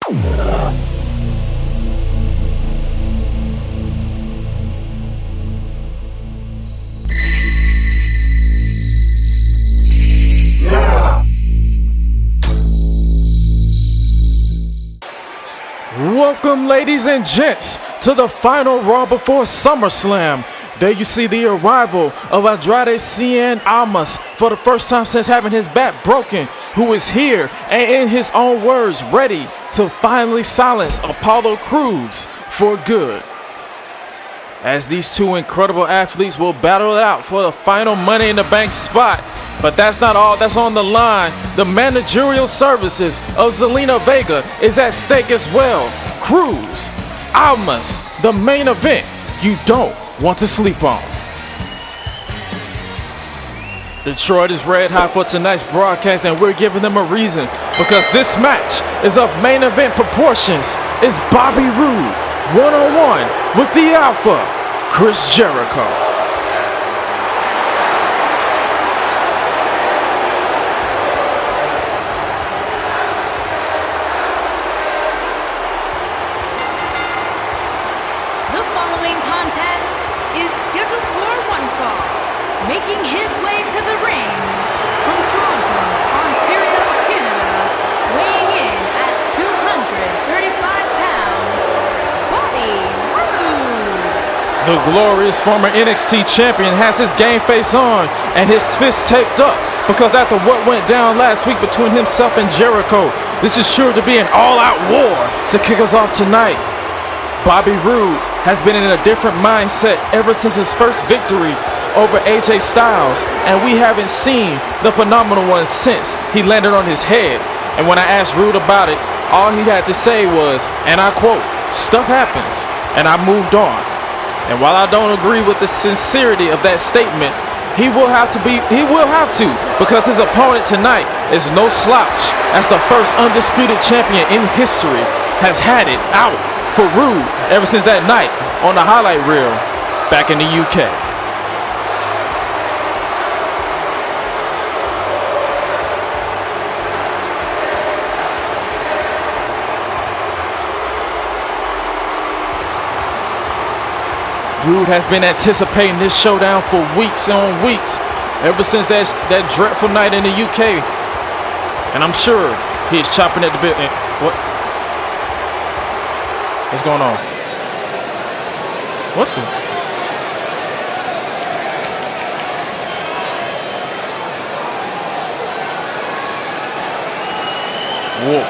Welcome, ladies and gents, to the final Raw before SummerSlam. There you see the arrival of Andrade Cien Almas for the first time since having his back broken, who is here and, in his own words, ready to finally silence Apollo Crews for good. As these two incredible athletes will battle it out for the final Money in the Bank spot. But that's not all that's on the line. The managerial services of Zelina Vega is at stake as well. Crews, Almas, the main event you don't want to sleep on. Detroit is red hot for tonight's broadcast, and we're giving them a reason because this match is of main event proportions. It's Bobby Roode one-on-one with the Alpha, Chris Jericho. Making his way to the ring from Toronto, Ontario, Canada, weighing in at 235 pounds, Bobby Roode. The glorious former NXT champion has his game face on and his fist taped up because after what went down last week between himself and Jericho, this is sure to be an all-out war to kick us off tonight. Bobby Roode has been in a different mindset ever since his first victory over AJ Styles, and we haven't seen the phenomenal one since he landed on his head. And when I asked Roode about it, all he had to say was, and I quote, "Stuff happens, and I moved on." And while I don't agree with the sincerity of that statement, he will have to, because his opponent tonight is no slouch, as the first undisputed champion in history has had it out for Roode ever since that night on the highlight reel back in the UK. Roode has been anticipating this showdown for weeks on weeks, ever since that dreadful night in the UK. And I'm sure he's chopping at the bit. What's going on? What the? Whoa.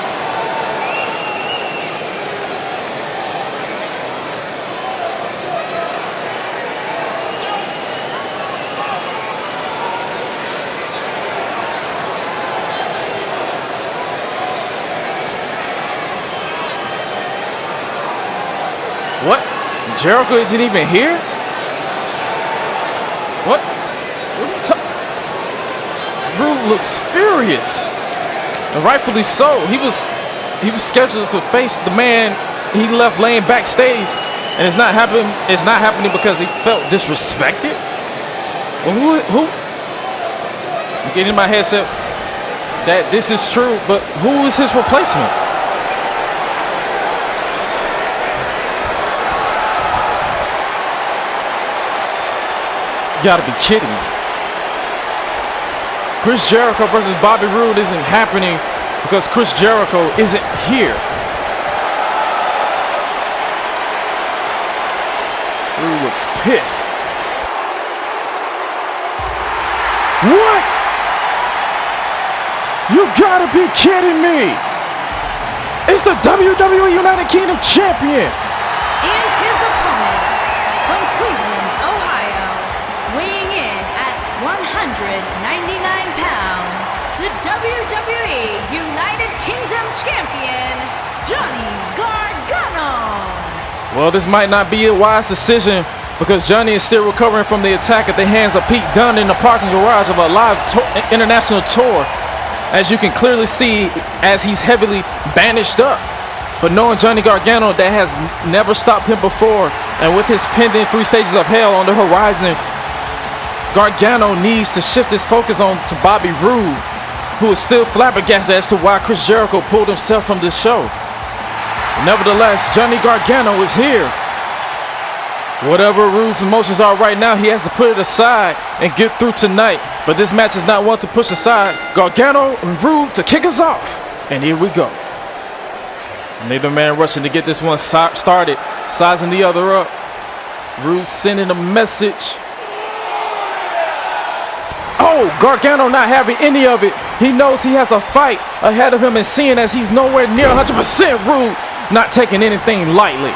What? Jericho isn't even here? What? Roode looks furious, and rightfully so. He was scheduled to face the man he left laying backstage, and it's not happening. It's not happening because he felt disrespected. Well, who? I'm getting in my headset that this is true, but who is his replacement? You gotta be kidding me. Chris Jericho versus Bobby Roode isn't happening because Chris Jericho isn't here. Roode looks pissed. What? You gotta be kidding me. It's the WWE United Kingdom champion. And his opponent from Cleveland, Ohio, weighing in at 199 pounds, the WWE United Kingdom champion, Johnny Gargano. Well, this might not be a wise decision because Johnny is still recovering from the attack at the hands of Pete Dunne in the parking garage of a live international tour, as you can clearly see as he's heavily bandaged up. But knowing Johnny Gargano, that has never stopped him before, and with his pending 3 stages of hell on the horizon, Gargano needs to shift his focus on to Bobby Roode, who is still flabbergasted as to why Chris Jericho pulled himself from this show. Nevertheless, Johnny Gargano is here. Whatever Rude's emotions are right now, he has to put it aside and get through tonight. But this match is not one to push aside. Gargano and Rude to kick us off. And here we go. Neither man rushing to get this one started, sizing the other up. Rude sending a message. Oh, Gargano not having any of it. He knows he has a fight ahead of him, and seeing as he's nowhere near 100%, Rude not taking anything lightly.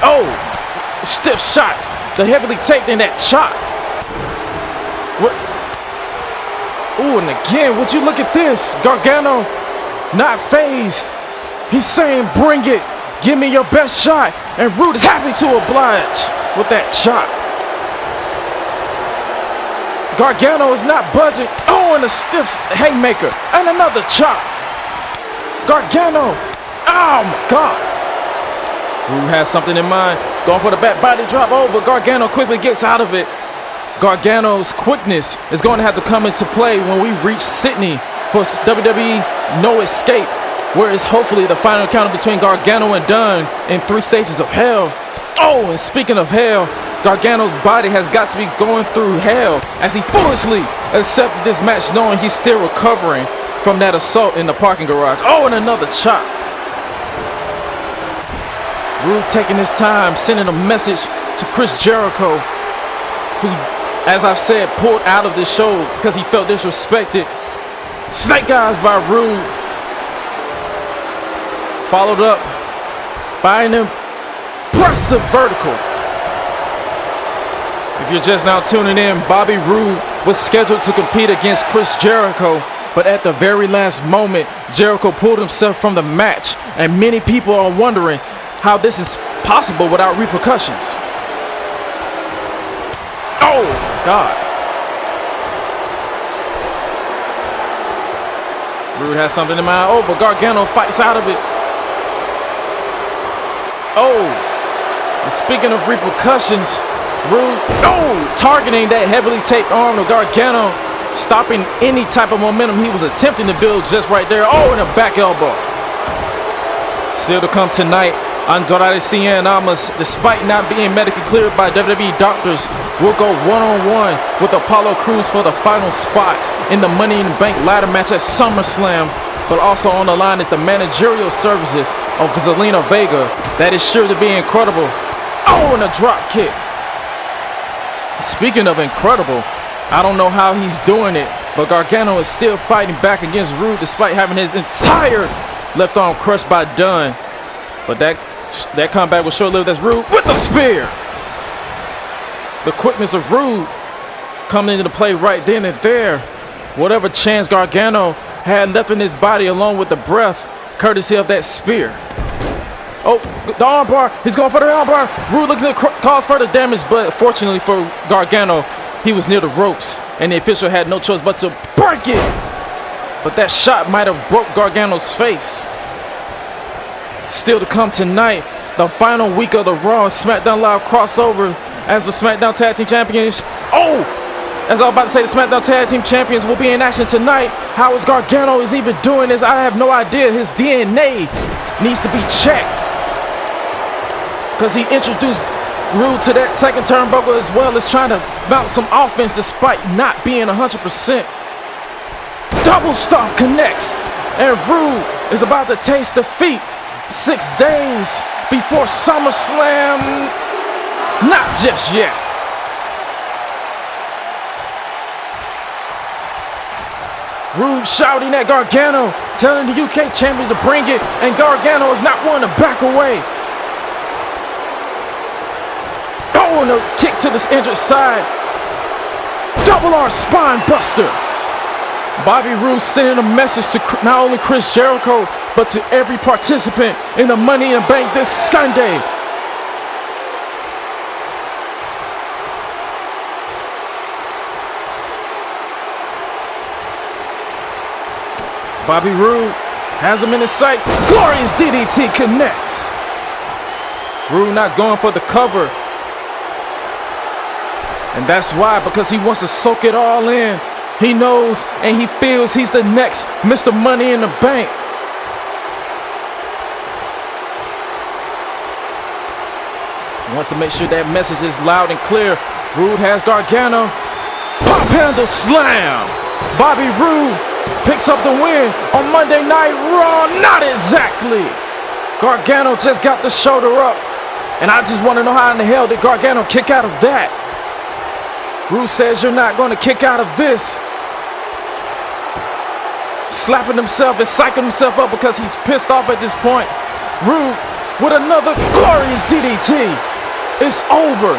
Oh, stiff shots. The heavily taped in that chop. What? Ooh, and again, would you look at this? Gargano not phased. He's saying, bring it. Give me your best shot. And Rude is happy to oblige with that chop. Gargano is not budging. Oh, and a stiff haymaker. And another chop. Gargano. Oh, my God. Rude has something in mind. Going for the back body drop. Oh, but Gargano quickly gets out of it. Gargano's quickness is going to have to come into play when we reach Sydney for WWE No Escape, where it's hopefully the final encounter between Gargano and Dunn in 3 stages of hell. Oh, and speaking of hell, Gargano's body has got to be going through hell as he foolishly accepted this match knowing he's still recovering from that assault in the parking garage. Oh, and another chop. Rude taking his time, sending a message to Chris Jericho, who, as I've said, pulled out of this show because he felt disrespected. Snake eyes by Rude. Followed up by an impressive vertical. If you're just now tuning in, Bobby Roode was scheduled to compete against Chris Jericho, but at the very last moment, Jericho pulled himself from the match, and many people are wondering how this is possible without repercussions. Oh, God. Roode has something in mind. Oh, but Gargano fights out of it. Oh, and speaking of repercussions, Rude, targeting that heavily taped arm of Gargano, stopping any type of momentum he was attempting to build just right there. Oh, and a back elbow. Still to come tonight, Andrade, Cien, and Almas, despite not being medically cleared by WWE doctors, will go one-on-one with Apollo Crews for the final spot in the Money in the Bank ladder match at Summerslam. But also on the line is the managerial services of Zelina Vega. That is sure to be incredible. Oh, and a drop kick. Speaking of incredible, I don't know how he's doing it, but Gargano is still fighting back against Rude despite having his entire left arm crushed by Dunn. But that comeback was short-lived as Rude with the spear. The quickness of Rude coming into play right then and there. Whatever chance Gargano had left in his body along with the breath, courtesy of that spear. Oh, the armbar. He's going for the armbar. Rude looking to cause further damage, but fortunately for Gargano, he was near the ropes, and the official had no choice but to break it. But that shot might have broke Gargano's face. Still to come tonight, the final week of the Raw and SmackDown Live crossover as the SmackDown Tag Team Champions. Oh, as I was about to say, the SmackDown Tag Team Champions will be in action tonight. How is Gargano is even doing this? I have no idea. His DNA needs to be checked, because he introduced Rude to that second turnbuckle as well as trying to mount some offense despite not being 100%. Double stomp connects, and Rude is about to taste defeat 6 days before SummerSlam. Not just yet. Rude shouting at Gargano, telling the UK champion to bring it, and Gargano is not willing to back away. Oh, and a kick to this injured side. Double R spine buster. Bobby Roode sending a message to not only Chris Jericho, but to every participant in the Money in the Bank this Sunday. Bobby Roode has him in his sights. Glorious DDT connects. Roode not going for the cover. And that's why, because he wants to soak it all in. He knows and he feels he's the next Mr. Money in the Bank. Wants to make sure that message is loud and clear. Roode has Gargano. Pop handle slam. Bobby Roode picks up the win on Monday Night Raw. Not exactly. Gargano just got the shoulder up. And I just want to know how in the hell did Gargano kick out of that? Roode says you're not going to kick out of this. Slapping himself and psyching himself up because he's pissed off at this point. Roode with another glorious DDT. It's over.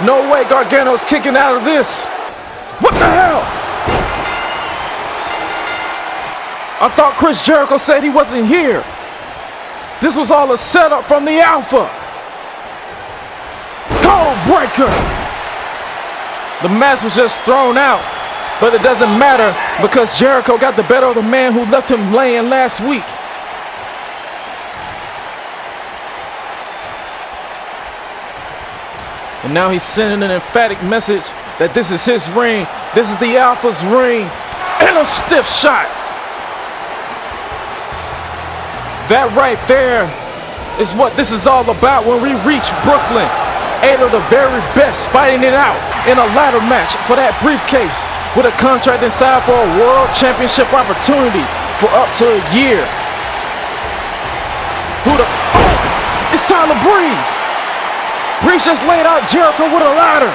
No way Gargano's kicking out of this. What the hell? I thought Chris Jericho said he wasn't here. This was all a setup from the Alpha. Code breaker. The match was just thrown out, but it doesn't matter because Jericho got the better of the man who left him laying last week. And now he's sending an emphatic message that this is his ring. This is the Alpha's ring. And a stiff shot. That right there is what this is all about when we reach Brooklyn. 8 of the very best fighting it out in a ladder match for that briefcase with a contract inside for a world championship opportunity for up to a year. It's Tyler Breeze. Breeze just laid out Jericho with a ladder.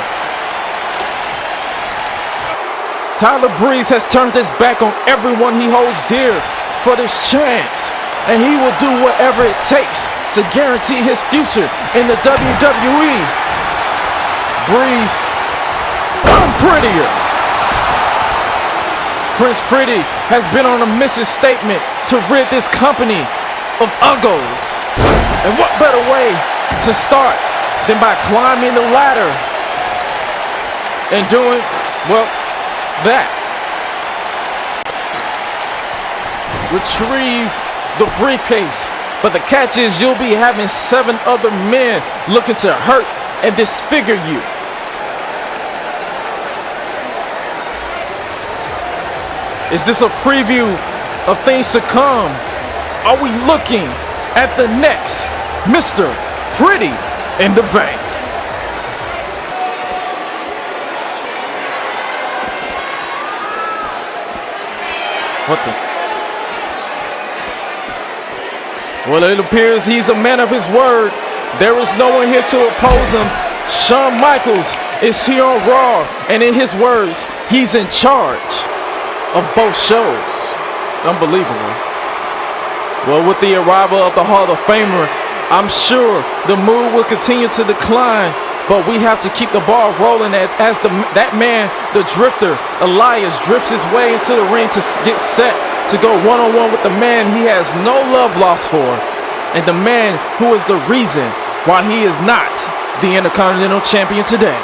Tyler Breeze has turned his back on everyone he holds dear for this chance, and he will do whatever it takes to guarantee his future in the WWE. Breeze, I'm prettier. Prince Pretty has been on a mission statement to rid this company of uggos. And what better way to start than by climbing the ladder and doing, well, that. Retrieve the briefcase. But the catch is you'll be having 7 other men looking to hurt and disfigure you. Is this a preview of things to come? Are we looking at the next Mr. Pretty in the Bank? What the? Well, it appears he's a man of his word. There is no one here to oppose him. Shawn Michaels is here on Raw, and in his words, he's in charge of both shows. Unbelievable. Well, with the arrival of the Hall of Famer, I'm sure the mood will continue to decline, but we have to keep the ball rolling as that man, the Drifter, Elias, drifts his way into the ring to get set to go one-on-one with the man he has no love lost for, and the man who is the reason why he is not the Intercontinental Champion today.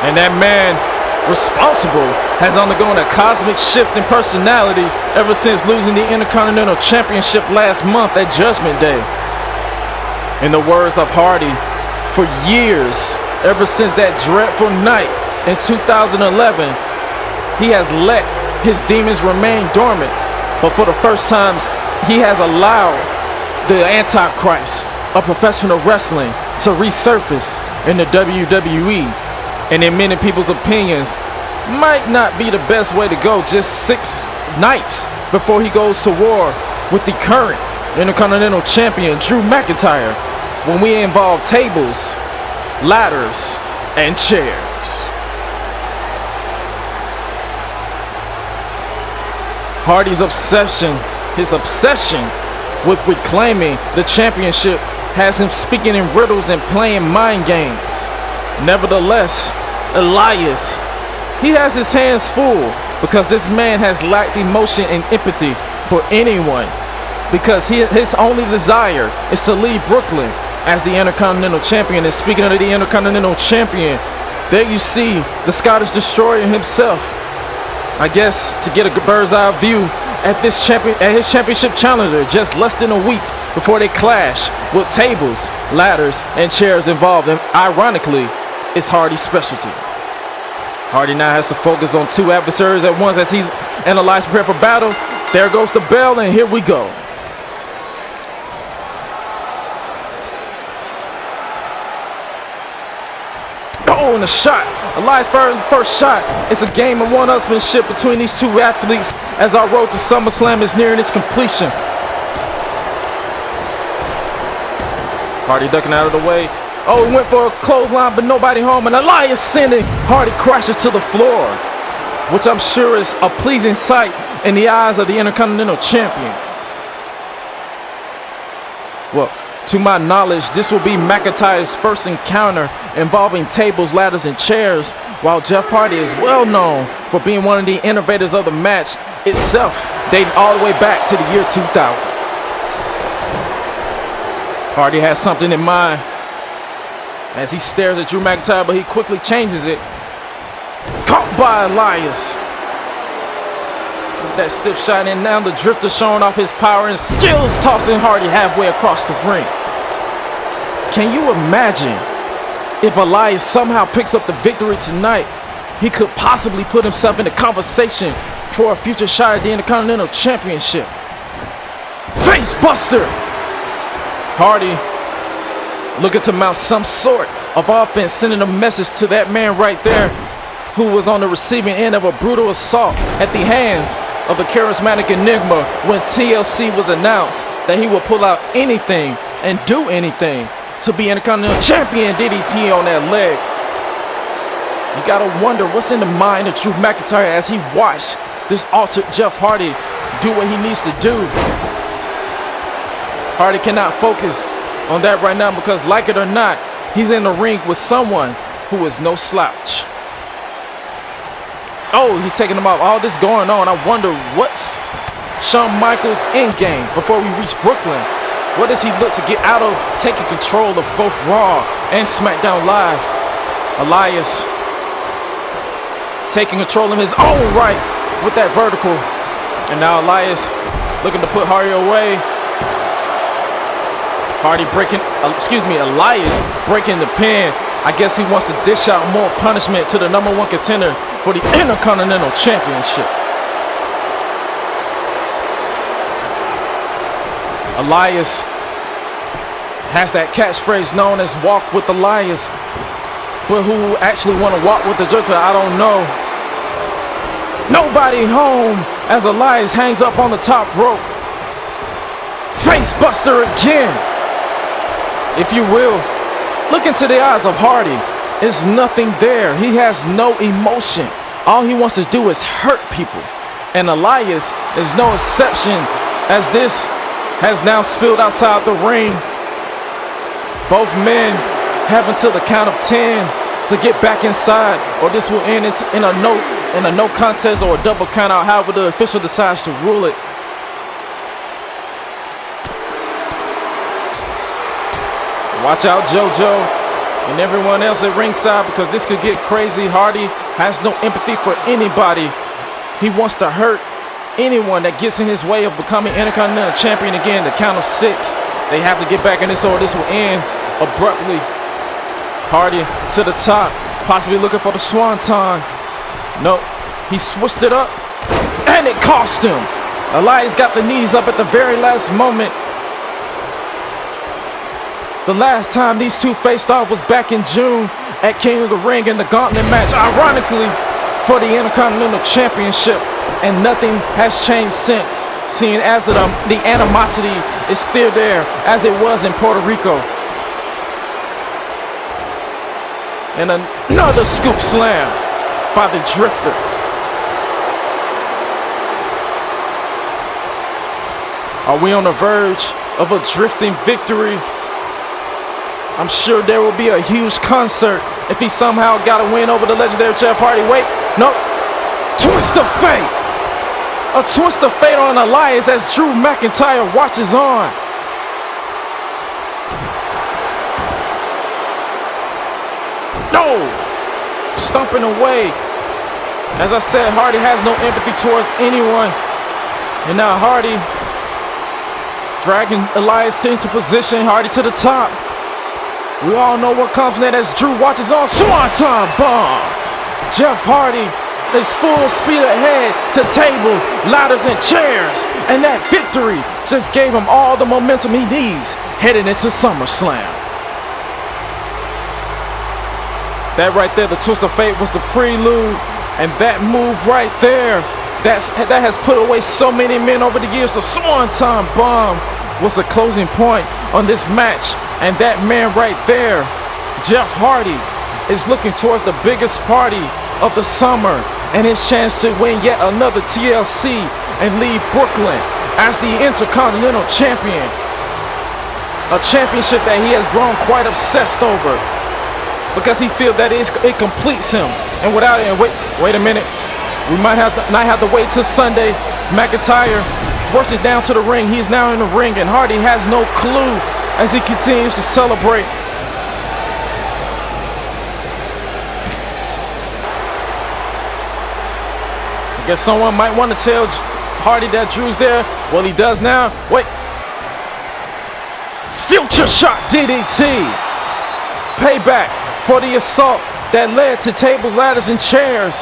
And that man responsible has undergone a cosmic shift in personality ever since losing the Intercontinental Championship last month at Judgment Day. In the words of Hardy, for years, ever since that dreadful night in 2011, he has let his demons remain dormant, but for the first time, he has allowed the Antichrist of professional wrestling to resurface in the WWE. And in many people's opinions, might not be the best way to go just 6 nights before he goes to war with the current Intercontinental Champion, Drew McIntyre, when we involve tables, ladders, and chairs. Hardy's obsession, his obsession with reclaiming the championship has him speaking in riddles and playing mind games. Nevertheless, Elias, he has his hands full because this man has lacked emotion and empathy for anyone, because his only desire is to leave Brooklyn as the Intercontinental Champion. And speaking of the Intercontinental Champion, there you see the Scottish Destroyer himself, I guess, to get a bird's eye view at his championship challenger just less than a week before they clash with tables, ladders, and chairs involved. And ironically, is Hardy's specialty. Hardy now has to focus on two adversaries at once as he's and Elias prepare for battle. There goes the bell, and here we go. Oh, and a shot. Elias' first shot. It's a game of one-upsmanship between these two athletes as our road to SummerSlam is nearing its completion. Hardy ducking out of the way. Oh, he went for a clothesline, but nobody home. And Elias sending Hardy crashes to the floor, which I'm sure is a pleasing sight in the eyes of the Intercontinental Champion. Well, to my knowledge, this will be McIntyre's first encounter involving tables, ladders, and chairs, while Jeff Hardy is well known for being one of the innovators of the match itself, dating all the way back to the year 2000. Hardy has something in mind as he stares at Drew McIntyre, but he quickly changes it. Caught by Elias. With that stiff shot, and now the Drifter showing off his power and skills, tossing Hardy halfway across the ring. Can you imagine if Elias somehow picks up the victory tonight? He could possibly put himself in the conversation for a future shot at the Intercontinental Championship. Face buster! Hardy looking to mount some sort of offense, sending a message to that man right there who was on the receiving end of a brutal assault at the hands of the charismatic Enigma when TLC was announced that he would pull out anything and do anything to be Intercontinental Champion. DDT on that leg. You gotta wonder what's in the mind of Drew McIntyre as he watched this altered Jeff Hardy do what he needs to do. Hardy cannot focus on that right now because, like it or not, he's in the ring with someone who is no slouch. Oh, he's taking him off. All this going on. I wonder what's Shawn Michaels' end game before we reach Brooklyn. What does he look to get out of taking control of both Raw and SmackDown Live? Elias taking control in his own right with that vertical. And now Elias looking to put Hardy away. Elias breaking the pin. I guess he wants to dish out more punishment to the #1 contender for the Intercontinental Championship. Elias has that catchphrase known as "Walk with Elias," but who actually want to walk with the Drifter, I don't know. Nobody home as Elias hangs up on the top rope. Face buster again. If you will, look into the eyes of Hardy. There's nothing there. He has no emotion. All he wants to do is hurt people. And Elias is no exception as this has now spilled outside the ring. Both men have until the count of 10 to get back inside, or this will end in a no contest or a double count out, however the official decides to rule it. Watch out, JoJo and everyone else at ringside, because this could get crazy. Hardy has no empathy for anybody. He wants to hurt anyone that gets in his way of becoming Intercontinental Champion again. The count of 6. They have to get back in this, or this will end abruptly. Hardy to the top, possibly looking for the Swanton. Nope, he switched it up, and it cost him. Elias got the knees up at the very last moment. The last time these two faced off was back in June at King of the Ring in the Gauntlet match, ironically for the Intercontinental Championship, and nothing has changed since, seeing as the animosity is still there as it was in Puerto Rico. And another scoop slam by the Drifter. Are we on the verge of a drifting victory? I'm sure there will be a huge concert if he somehow got a win over the legendary Jeff Hardy. Wait, no. Twist of fate. A twist of fate on Elias as Drew McIntyre watches on. No. Stomping away. As I said, Hardy has no empathy towards anyone. And now Hardy dragging Elias into position. Hardy to the top. We all know what comes from that as Drew watches on Swanton Bomb. Jeff Hardy is full speed ahead to tables, ladders, and chairs. And that victory just gave him all the momentum he needs heading into SummerSlam. That right there, the twist of fate, was the prelude. And that move right there, that has put away so many men over the years. The Swanton Bomb was the closing point on this match. And that man right there, Jeff Hardy, is looking towards the biggest party of the summer and his chance to win yet another TLC and leave Brooklyn as the Intercontinental Champion. A championship that he has grown quite obsessed over because he feels that it completes him. And without it, wait a minute, we might not have to wait till Sunday. McIntyre rushes down to the ring. He's now in the ring, and Hardy has no clue as he continues to celebrate. I guess someone might want to tell Hardy that Drew's there. Well, he does now. Wait. Future shot DDT. Payback for the assault that led to tables, ladders, and chairs.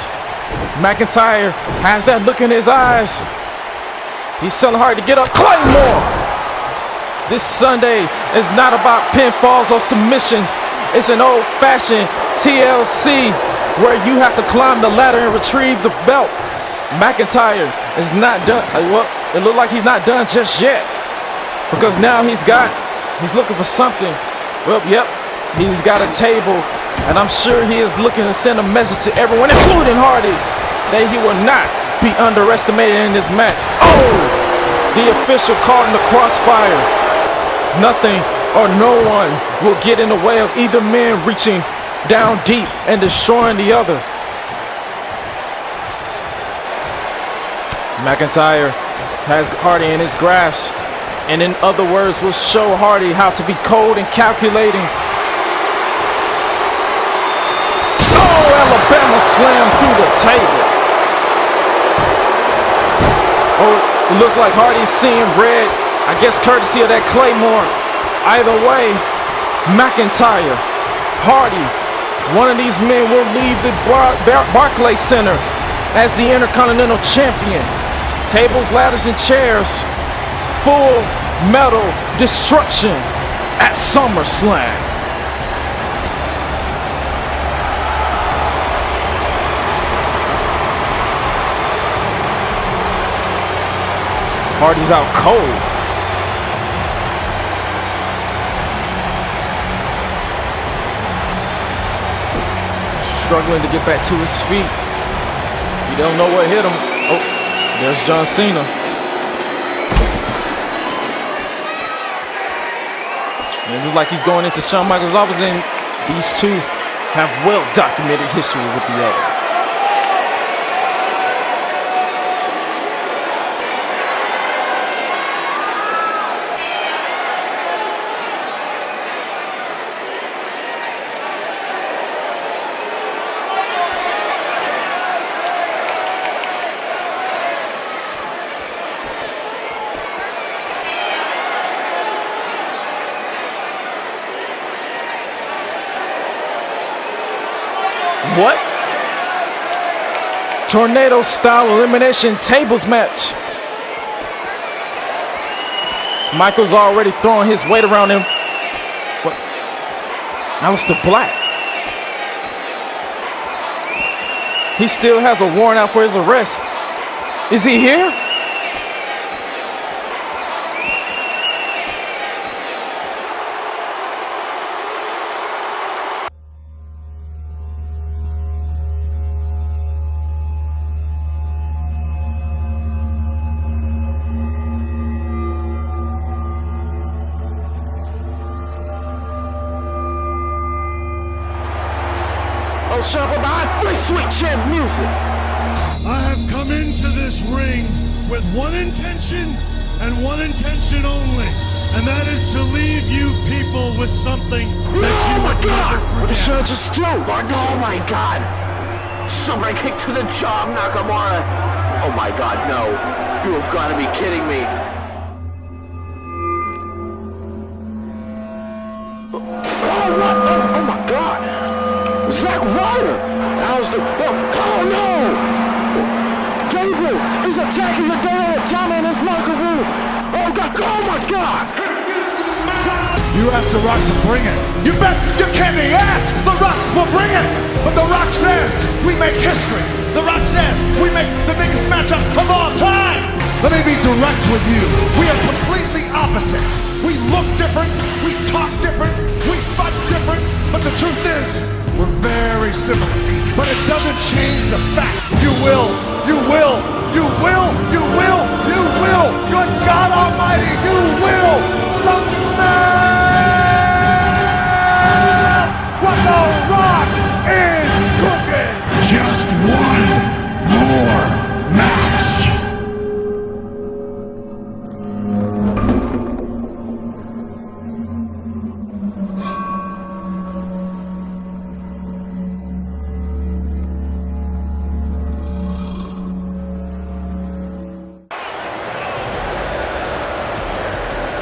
McIntyre has that look in his eyes. He's telling Hardy to get up. Claymore! This Sunday is not about pinfalls or submissions. It's an old-fashioned TLC where you have to climb the ladder and retrieve the belt. McIntyre is not done. Well, it looks like he's not done just yet because now he's looking for something. Well, yep, he's got a table, and I'm sure he is looking to send a message to everyone, including Hardy, that he will not be underestimated in this match. Oh, the official caught in the crossfire. Nothing or no one will get in the way of either man reaching down deep and destroying the other. McIntyre has Hardy in his grasp, and in other words, will show Hardy how to be cold and calculating. Oh, Alabama slam through the table. Oh, it looks like Hardy's seeing red. I guess courtesy of that Claymore. Either way, McIntyre, Hardy, one of these men will leave the Barclays Center as the Intercontinental Champion. Tables, ladders, and chairs. Full metal destruction at SummerSlam. Hardy's out cold. Struggling to get back to his feet. You don't know what hit him. Oh, there's John Cena. And it looks like he's going into Shawn Michaels' office, and these two have well-documented history with the other. What? Tornado style elimination tables match. Michaels already throwing his weight around him. What? Aleister Black. He still has a warrant out for his arrest. Is he here? Sweet Cien music. I have come into this ring with one intention and one intention only, and that is to leave you people with something that you would never forget. What did Cena just do? Oh my God! Super kick to the jaw, Nakamura. Oh my God, no! You have got to be kidding me! Oh, what? Ryder! Oh no! Gable is attacking the Dale Tommy in his locker room! Oh God! Oh my God! You asked The Rock to bring it. You bet you can't ask. The Rock will bring it. But The Rock says we make history. The Rock says we make the biggest matchup of all time. Let me be direct with you. We are completely opposite. We look different. We talk different. We fight different. But the truth is, we're very similar. But it doesn't change the fact. You will. You will. You will. You will. You will. Good God Almighty, you will. Someday. What The Rock is cooking! Just one more match!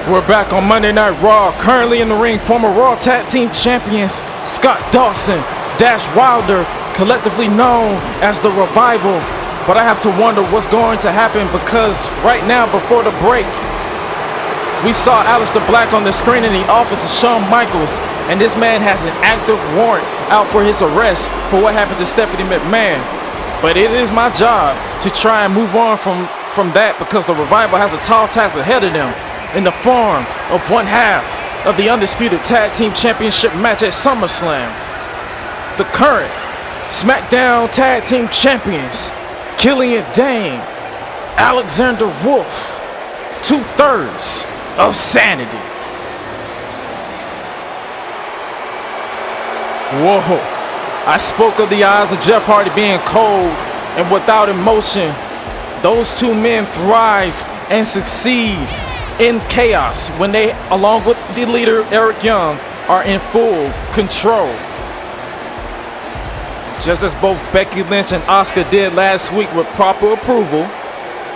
We're back on Monday Night Raw. Currently in the ring, former Raw Tag Team Champions Scott Dawson, Dash Wilder, collectively known as The Revival. But I have to wonder what's going to happen because right now, before the break, we saw Aleister Black on the screen in the office of Shawn Michaels, and this man has an active warrant out for his arrest for what happened to Stephanie McMahon. But it is my job to try and move on from that because The Revival has a tall task ahead of them in the form of one half of the Undisputed Tag Team Championship match at Summerslam. The current SmackDown Tag Team Champions, Killian Dane, Alexander Wolf, 2/3 of Sanity. Whoa, I spoke of the eyes of Jeff Hardy being cold and without emotion. Those two men thrive and succeed in chaos when they, along with the leader Eric Young, are in full control. Just as both Becky Lynch and Asuka did last week with proper approval,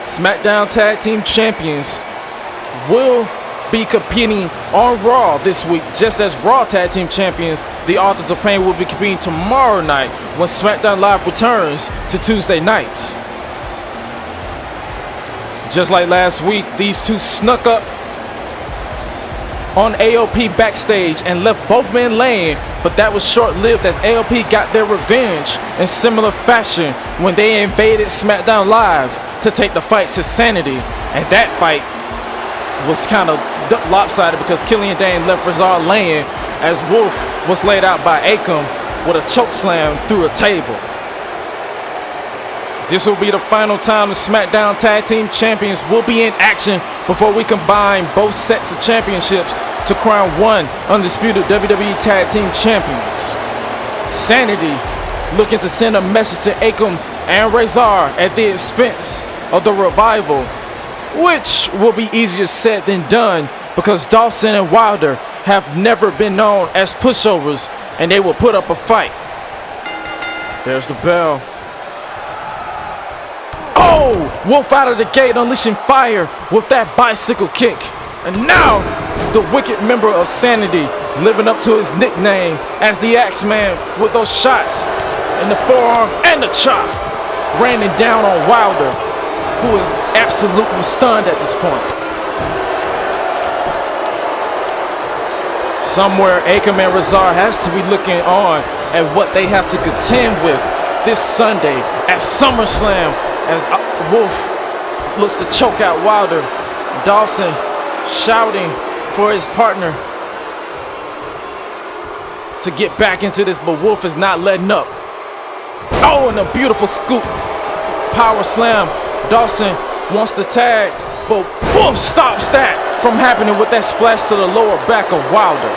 SmackDown Tag Team Champions will be competing on Raw this week, just as Raw Tag Team Champions, the Authors of Pain, will be competing tomorrow night when SmackDown Live returns to Tuesday nights. Just like last week, these two snuck up on AOP backstage and left both men laying, but that was short-lived as AOP got their revenge in similar fashion when they invaded SmackDown Live to take the fight to Sanity. And that fight was kind of lopsided because Killian Dane left Razor laying as Wolf was laid out by Akam with a chokeslam through a table. This will be the final time the SmackDown Tag Team Champions will be in action before we combine both sets of championships to crown one undisputed WWE Tag Team Champions. Sanity looking to send a message to Akam and Razor at the expense of The Revival, which will be easier said than done because Dawson and Wilder have never been known as pushovers and they will put up a fight. There's the bell. Oh! Wolf out of the gate, unleashing fire with that bicycle kick. And now, the wicked member of Sanity living up to his nickname as the Axeman with those shots in the forearm and the chop, raining down on Wilder, who is absolutely stunned at this point. Somewhere, Akam and Razor has to be looking on at what they have to contend with this Sunday at SummerSlam as Wolf looks to choke out Wilder. Dawson shouting for his partner to get back into this, but Wolf is not letting up. Oh, and a beautiful scoop. Power slam. Dawson wants the tag, but Wolf stops that from happening with that splash to the lower back of Wilder.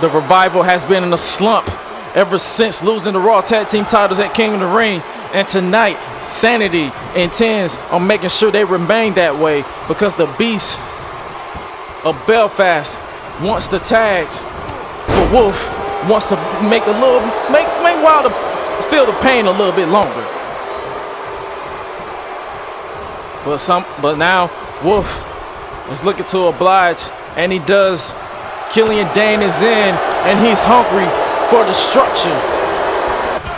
The Revival has been in a slump ever since losing the Raw Tag Team titles at King of the Ring. And tonight, Sanity intends on making sure they remain that way because the Beast of Belfast wants the tag, but Wolf wants to make Wilder feel the pain a little bit longer. But now Wolf is looking to oblige, and he does Killian Dane is in, and he's hungry for destruction.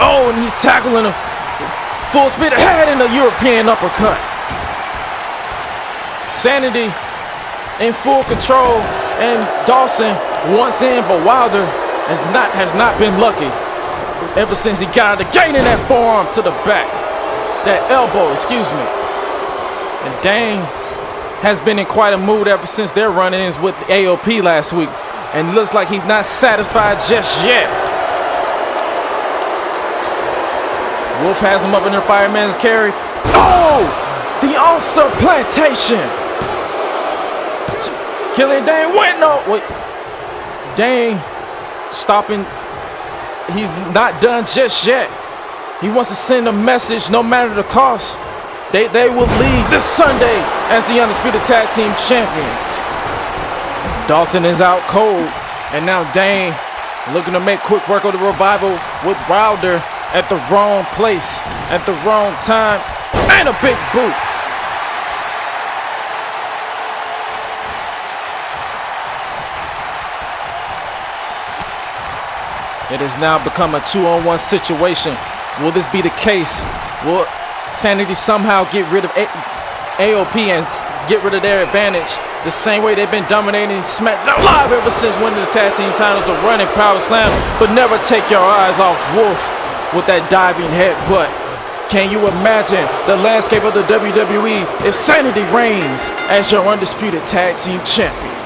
Oh, and he's tackling him. Full speed ahead in the European uppercut. Sanity in full control, and Dawson once in, but Wilder has not been lucky ever since he got the gaining that forearm to the back, that elbow, excuse me. And Dane has been in quite a mood ever since their run-ins with the AOP last week, and it looks like he's not satisfied just yet. Wolf has him up in their fireman's carry. Oh, the All-Star plantation. Killian Dane went, no, wait. Dane stopping. He's not done just yet. He wants to send a message, no matter the cost. They will leave this Sunday as the Undisputed Tag Team Champions. Dawson is out cold, and now Dane looking to make quick work of the Revival with Wilder at the wrong place, at the wrong time, and a big boot. It has now become a 2-on-1 situation. Will this be the case? Will Sanity somehow get rid of AOP and get rid of their advantage the same way they've been dominating SmackDown Live ever since winning the tag team titles, the running power slam, but never take your eyes off Wolf with that diving headbutt. Can you imagine the landscape of the WWE if Sanity reigns as your undisputed tag team champions?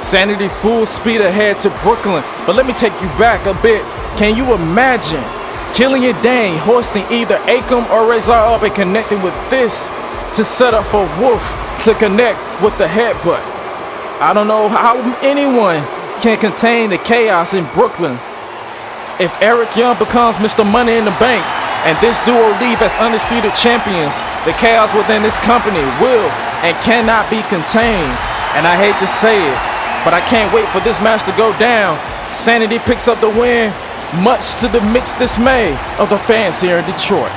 Sanity full speed ahead to Brooklyn, but let me take you back a bit. Can you imagine Killian Dane hoisting either Akam or Razor up and connecting with this to set up for Wolf to connect with the headbutt? I don't know how anyone can contain the chaos in Brooklyn. If Eric Young becomes Mr. Money in the Bank and this duo leave as undisputed champions, the chaos within this company will and cannot be contained. And I hate to say it, but I can't wait for this match to go down. Sanity picks up the win, much to the mixed dismay of the fans here in Detroit.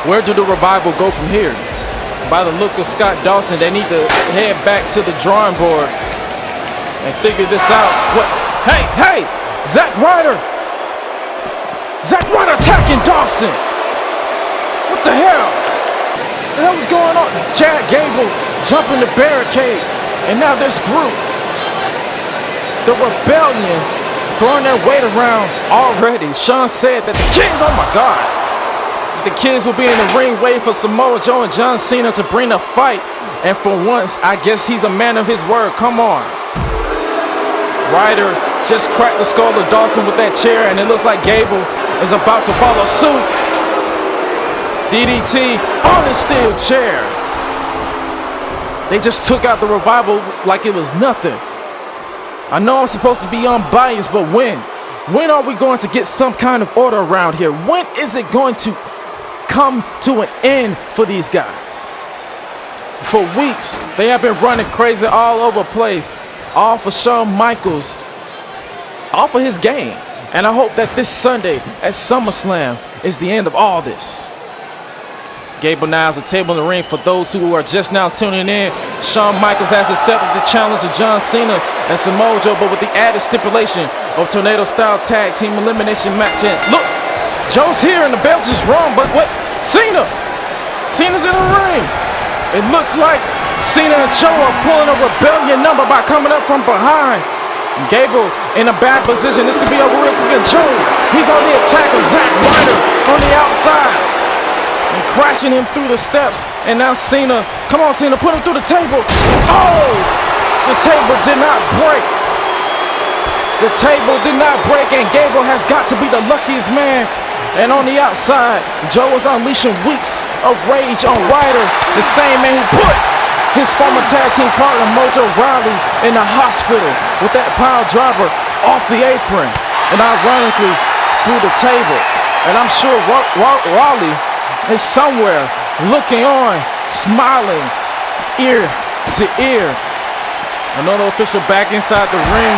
Where do the Revival go from here? By the look of Scott Dawson, they need to head back to the drawing board and figure this out. What? Hey, Zack Ryder! Zack Ryder attacking Dawson! What the hell? What the hell is going on? Gable jumping the barricade, and now this group, the Rebellion, throwing their weight around already. Sean said that the kids, oh my God, the kids will be in the ring waiting for Samoa Joe and John Cena to bring a fight. And for once, I guess he's a man of his word. Come on. Ryder just cracked the skull of Dawson with that chair, and it looks like Gable is about to follow suit. DDT on the steel chair. They just took out the Revival like it was nothing. I know I'm supposed to be unbiased, but when are we going to get some kind of order around here? When is it going to come to an end for these guys? For weeks, they have been running crazy all over the place, all for Shawn Michaels, all for his game. And I hope that this Sunday at Summerslam is the end of all this. Gable now has a table in the ring. For those who are just now tuning in, Shawn Michaels has accepted the challenge of John Cena and Samoa Joe, but with the added stipulation of tornado-style tag team elimination match. And look, Joe's here and the belt is wrong, but what? Cena's in the ring. It looks like Cena and Joe are pulling a Rebellion number by coming up from behind. Gable in a bad position. This could be over real quick. Joe, he's on the attack of Zack Ryder on the outside and crashing him through the steps. And now Cena, come on Cena, put him through the table. Oh, the table did not break. The table did not break, and Gable has got to be the luckiest man. And on the outside, Joe is unleashing weeks of rage on Ryder, the same man who put his former tag team partner Mojo Rawley in the hospital with that pile driver off the apron and ironically through the table. And I'm sure Rawley is somewhere looking on, smiling ear to ear. Another official back inside the ring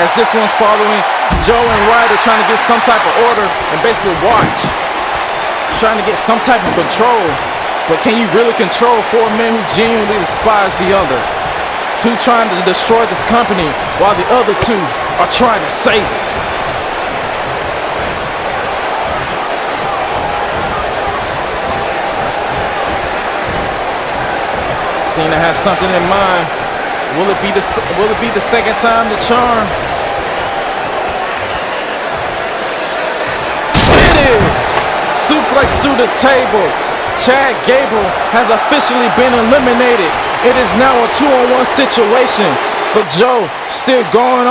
as this one's following Joe and Ryder trying to get some type of order and basically watch. trying to get some type of control. But can you really control four men who genuinely despise the other? Two trying to destroy this company while the other two are trying to save it. Cena has something in mind. Will it be the second time the charm? It is! Suplex through the table. Gable has officially been eliminated. It is now a 2-on-1 situation, but Joe still going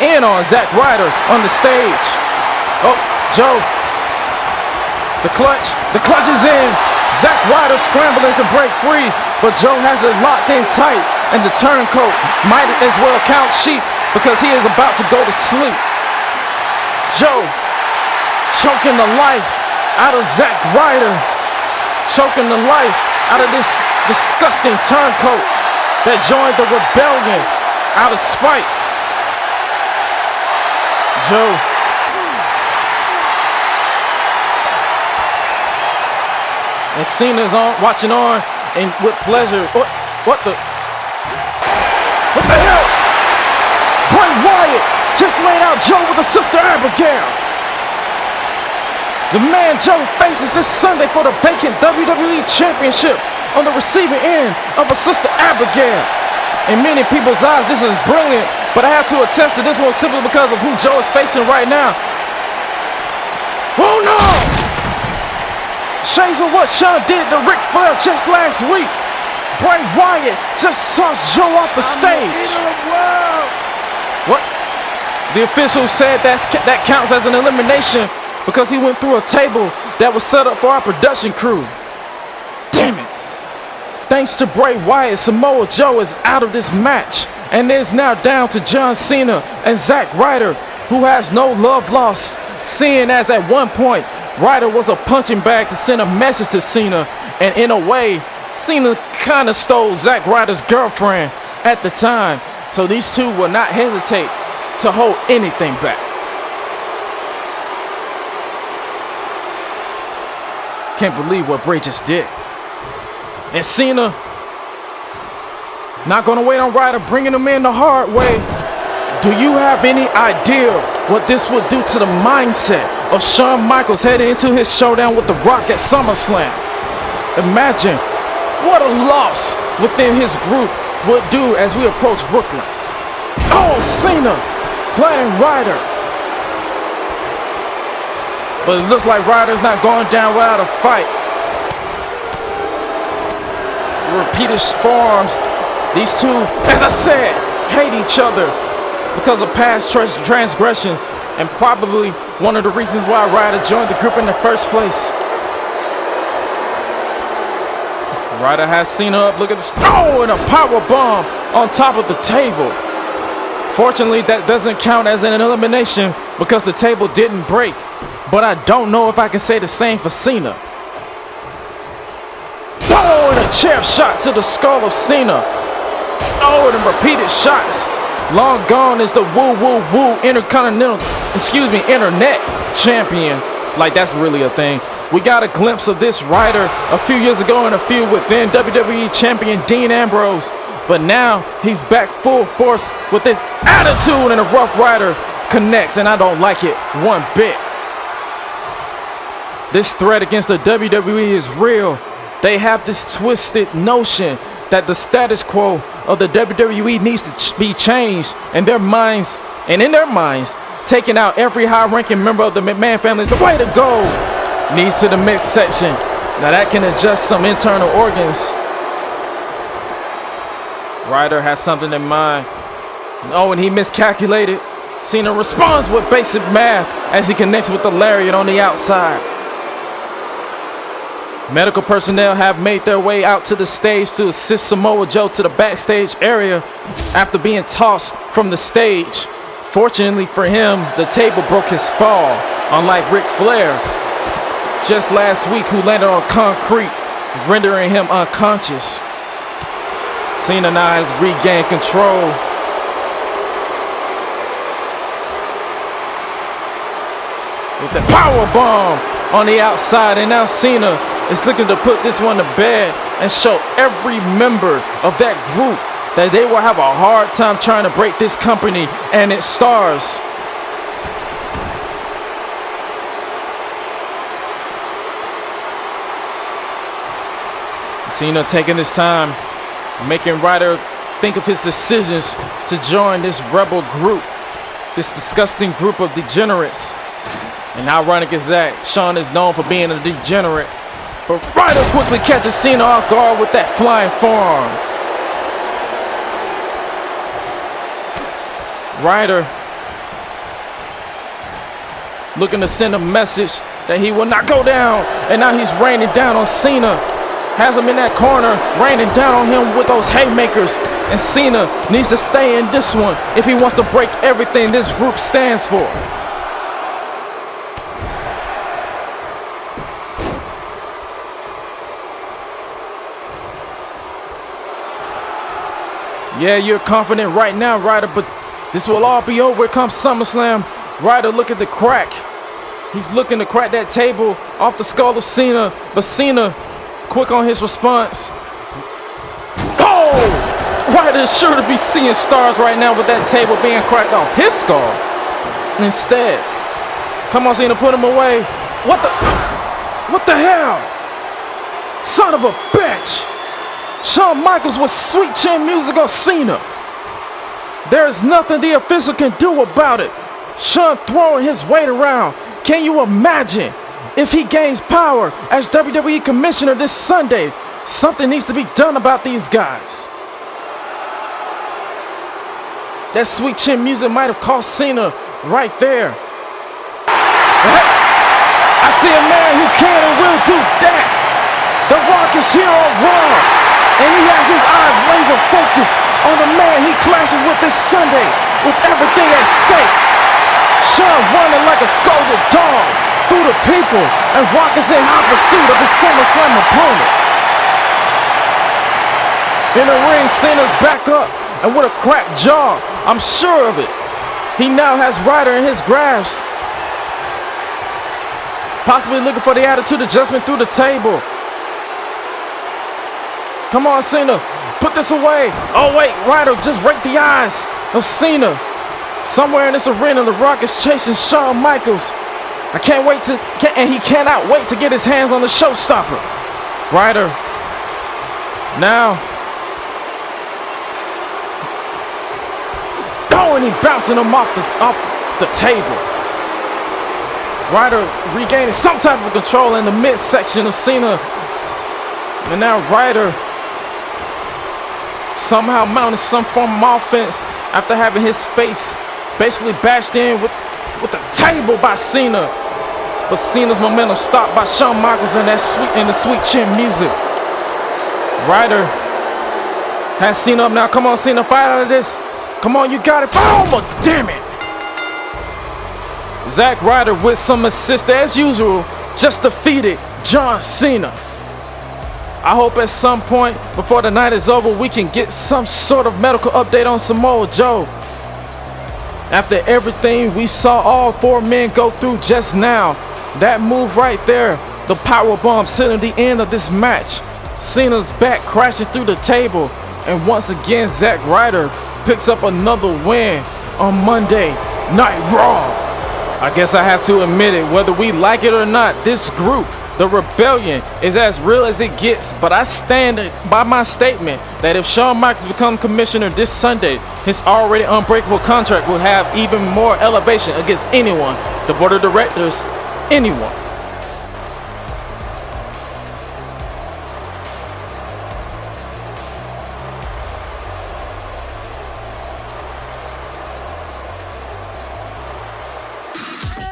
in on Zack Ryder on the stage. Oh, Joe, the clutch is in. Zack Ryder scrambling to break free, but Joe has it locked in tight, and the turncoat might as well count sheep because he is about to go to sleep. Joe choking the life out of Zack Ryder. Choking the life out of this disgusting turncoat that joined the rebellion out of spite. Joe. And Cena's watching on and with pleasure. What the hell? Bray Wyatt just laid out Joe with a Sister Abigail. The man Joe faces this Sunday for the vacant WWE Championship on the receiving end of a Sister Abigail. In many people's eyes, this is brilliant, but I have to attest to this one simply because of who Joe is facing right now. Oh no! Shades of what Sean did to Ric Flair just last week. Bray Wyatt just tossed Joe off the stage. What? The official said that counts as an elimination because he went through a table that was set up for our production crew. Damn it. Thanks to Bray Wyatt, Samoa Joe is out of this match and is now down to John Cena and Zack Ryder, who has no love lost, seeing as at one point Ryder was a punching bag to send a message to Cena, and in a way Cena kind of stole Zack Ryder's girlfriend at the time, so these two will not hesitate to hold anything back. Can't believe what Bray just did. And Cena not gonna wait on Ryder, bringing him in the hard way. Do you have any idea what this would do to the mindset of Shawn Michaels heading into his showdown with The Rock at Summerslam? Imagine what a loss within his group would do as we approach Brooklyn. Oh, Cena playing Ryder. But it looks like Ryder's not going down without a fight. Repeated forearms. These two, as I said, hate each other because of past transgressions, and probably one of the reasons why Ryder joined the group in the first place. Ryder has Cena up. Look at this. Oh, and a power bomb on top of the table. Fortunately, that doesn't count as an elimination because the table didn't break. But I don't know if I can say the same for Cena. Oh, and a chair shot to the skull of Cena. Oh, and repeated shots. Long gone is the internet champion. Like, that's really a thing. We got a glimpse of this Ryder a few years ago in a feud with then WWE champion Dean Ambrose. But now he's back full force with his attitude, and a Rough Ryder connects, and I don't like it one bit. This threat against the WWE is real. They have this twisted notion that the status quo of the WWE needs to be changed, and in their minds, taking out every high-ranking member of the McMahon family is the way to go. Needs to the mixed section. Now that can adjust some internal organs. Ryder has something in mind. Oh, and he miscalculated. Cena responds with basic math as he connects with the lariat on the outside. Medical personnel have made their way out to the stage to assist Samoa Joe to the backstage area after being tossed from the stage. Fortunately for him, the table broke his fall, unlike Ric Flair just last week, who landed on concrete, rendering him unconscious. Cena now has regained control. With the power bomb on the outside, and now Cena is looking to put this one to bed and show every member of that group that they will have a hard time trying to break this company and its stars. Cena taking his time, making Ryder think of his decisions to join this rebel group, this disgusting group of degenerates. And how ironic is that? Cien is known for being a degenerate, but Ryder quickly catches Cena off guard with that flying forearm. Ryder looking to send a message that he will not go down, and now he's raining down on Cena. Has him in that corner, raining down on him with those haymakers. And Cena needs to stay in this one if he wants to break everything this group stands for. Yeah, you're confident right now, Ryder, but this will all be over. Here comes Summerslam. Ryder, look at the crack. He's looking to crack that table off the skull of Cena, but Cena quick on his response. Oh! Ryder is sure to be seeing stars right now with that table being cracked off his skull. Instead, come on, Cena, put him away. What the hell? Son of a bitch! Shawn Michaels with sweet chin music on Cena. There is nothing the official can do about it. Shawn throwing his weight around. Can you imagine? If he gains power as WWE Commissioner this Sunday, something needs to be done about these guys. That sweet chin music might have cost Cena right there. I see a man who can and will do that. The Rock is here on Raw, and he has his eyes laser focused on the man he clashes with this Sunday with everything at stake. Shawn running like a scolded dog through the people, and Rock is in hot pursuit of his Summerslam opponent. In the ring, Cena's back up, and with a cracked jaw, I'm sure of it. He now has Ryder in his grasp, possibly looking for the attitude adjustment through the table. Come on, Cena, put this away. Oh wait, Ryder just raked the eyes of Cena. Somewhere in this arena, The Rock is chasing Shawn Michaels. And he cannot wait to get his hands on the showstopper. Ryder now. Oh, and he bouncing him off the table. Ryder regaining some type of control in the midsection of Cena. And now Ryder somehow mounted some form of offense after having his face basically bashed in with the table by Cena. But Cena's momentum stopped by Shawn Michaels and the sweet chin music. Ryder has Cena up now. Come on, Cena, fight out of this. Come on, you got it. Oh, but damn it. Zack Ryder with some assist as usual just defeated John Cena. I hope at some point before the night is over we can get some sort of medical update on Samoa Joe. After everything we saw all four men go through just now, that move right there, the powerbomb sealing the end of this match. Cena's back crashing through the table, and once again Zack Ryder picks up another win on Monday Night Raw. I guess I have to admit it, whether we like it or not, this group, the Rebellion, is as real as it gets. But I stand by my statement that if Shawn Michaels becomes commissioner this Sunday, his already unbreakable contract will have even more elevation against anyone, the board of directors, anyone.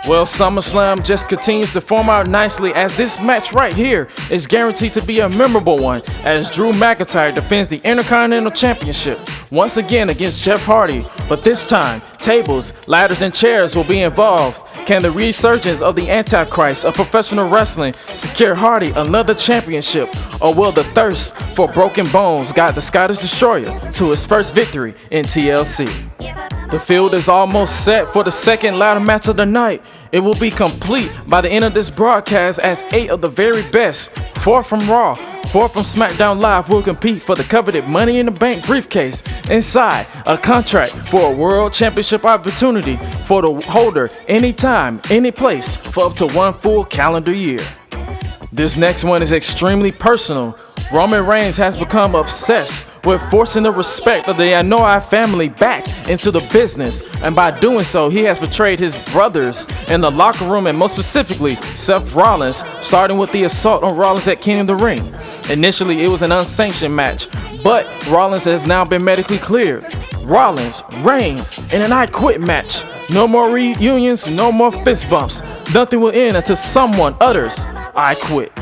Well, SummerSlam just continues to form out nicely as this match right here is guaranteed to be a memorable one as Drew McIntyre defends the Intercontinental Championship once again against Jeff Hardy, but this time tables, ladders, and chairs will be involved. Can the resurgence of the Antichrist of professional wrestling secure Hardy another championship, or will the thirst for broken bones guide the Scottish Destroyer to his first victory in TLC? The field is almost set for the second ladder match of the night. It will be complete by the end of this broadcast as 8 of the very best, 4 from Raw, 4 from SmackDown Live, will compete for the coveted Money in the Bank briefcase inside a contract for a World Championship opportunity for the holder anytime, any place for up to 1 full calendar year. This next one is extremely personal. Roman Reigns has become obsessed with forcing the respect of the Andrade family back into the business, and by doing so, he has betrayed his brothers in the locker room, and most specifically, Seth Rollins, starting with the assault on Rollins at King of the Ring. Initially, it was an unsanctioned match, but Rollins has now been medically cleared. Rollins, Reigns, in an I Quit match. No more reunions, no more fist bumps. Nothing will end until someone utters, I quit.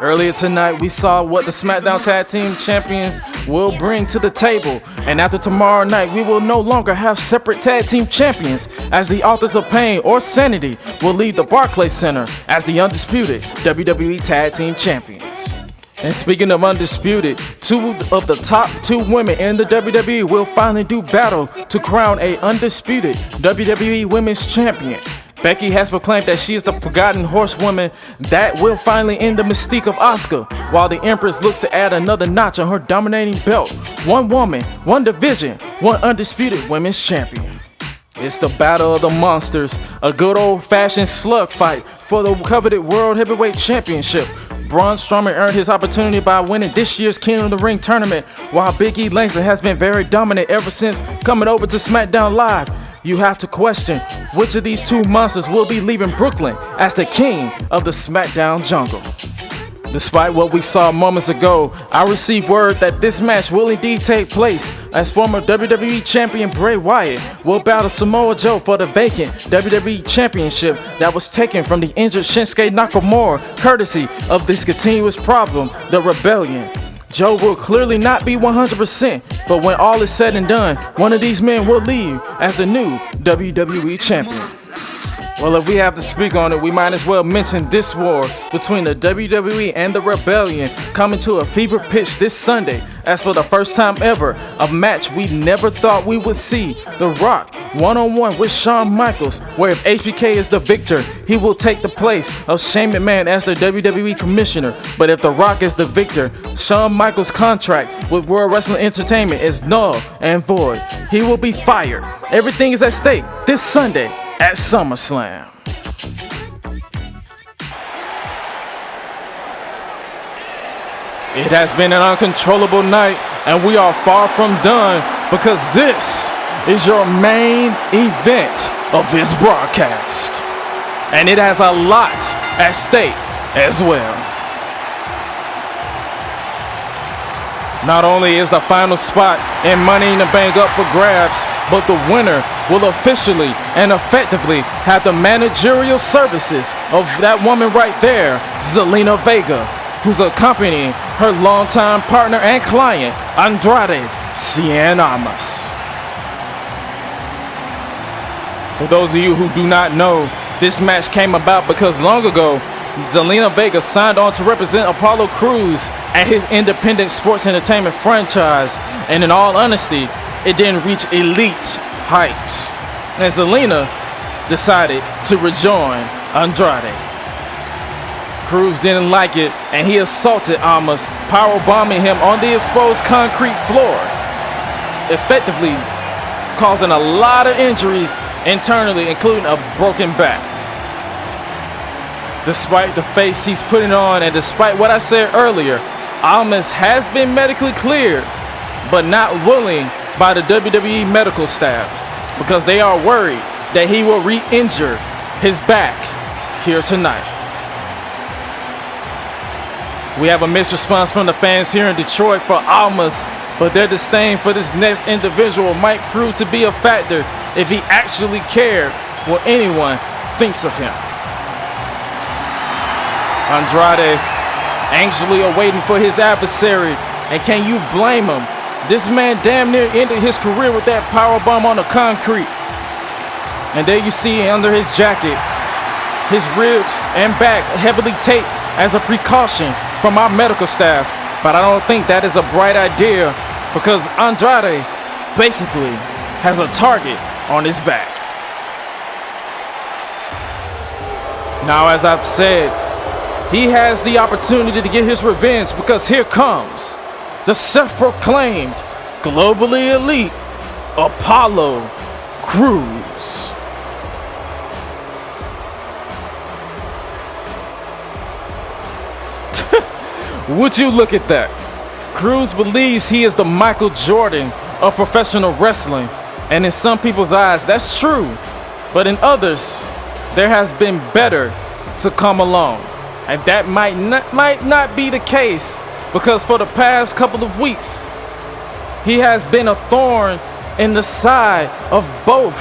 Earlier tonight, we saw what the SmackDown Tag Team Champions will bring to the table, and after tomorrow night, we will no longer have separate Tag Team Champions, as the Authors of Pain or Sanity will leave the Barclays Center as the undisputed WWE Tag Team Champions. And speaking of undisputed, 2 of the top 2 women in the WWE will finally do battle to crown a undisputed WWE Women's Champion. Becky has proclaimed that she is the forgotten horsewoman that will finally end the mystique of Asuka, while the Empress looks to add another notch on her dominating belt. 1 woman, 1 division, 1 undisputed women's champion. It's the Battle of the Monsters, a good old-fashioned slug fight for the coveted World Heavyweight Championship. Braun Strowman earned his opportunity by winning this year's King of the Ring tournament, while Big E Langston has been very dominant ever since coming over to SmackDown Live. You have to question which of these 2 monsters will be leaving Brooklyn as the king of the SmackDown jungle. Despite what we saw moments ago, I received word that this match will indeed take place, as former WWE Champion Bray Wyatt will battle Samoa Joe for the vacant WWE Championship that was taken from the injured Shinsuke Nakamura, courtesy of this continuous problem, the Rebellion. Joe will clearly not be 100%, but when all is said and done, one of these men will leave as the new WWE Champion. Well, if we have to speak on it, we might as well mention this war between the WWE and the Rebellion coming to a fever pitch this Sunday, as for the first time ever, a match we never thought we would see. The Rock one-on-one with Shawn Michaels, where if HBK is the victor, he will take the place of Shane McMahon as the WWE Commissioner. But if The Rock is the victor, Shawn Michaels' contract with World Wrestling Entertainment is null and void. He will be fired. Everything is at stake this Sunday at Summerslam. It has been an uncontrollable night, and we are far from done, because this is your main event of this broadcast, and it has a lot at stake as well. Not only is the final spot in Money in the Bank up for grabs, but the winner will officially and effectively have the managerial services of that woman right there, Zelina Vega, who's accompanying her longtime partner and client, Andrade, Cien Almas. For those of you who do not know, this match came about because long ago, Zelina Vega signed on to represent Apollo Crews at his independent sports entertainment franchise, and in all honesty, it didn't reach elite heights. And Zelina decided to rejoin Andrade. Crews didn't like it, and he assaulted Almas, powerbombing him on the exposed concrete floor, effectively causing a lot of injuries internally, including a broken back. Despite the face he's putting on, and despite what I said earlier, Almas has been medically cleared, but not willing by the WWE medical staff, because they are worried that he will re-injure his back here tonight. We have a mixed response from the fans here in Detroit for Almas, but their disdain for this next individual might prove to be a factor if he actually cared what anyone thinks of him. Andrade anxiously awaiting for his adversary, and can you blame him? This man damn near ended his career with that powerbomb on the concrete. And there you see under his jacket, his ribs and back heavily taped as a precaution from our medical staff. But I don't think that is a bright idea, because Andrade basically has a target on his back. Now, as I've said, he has the opportunity to get his revenge because here comes the self-proclaimed globally elite Apollo Crews. Would you look at that? Crews believes he is the Michael Jordan of professional wrestling, and in some people's eyes, that's true. But in others, there has been better to come along, and that might not be the case because for the past couple of weeks, he has been a thorn in the side of both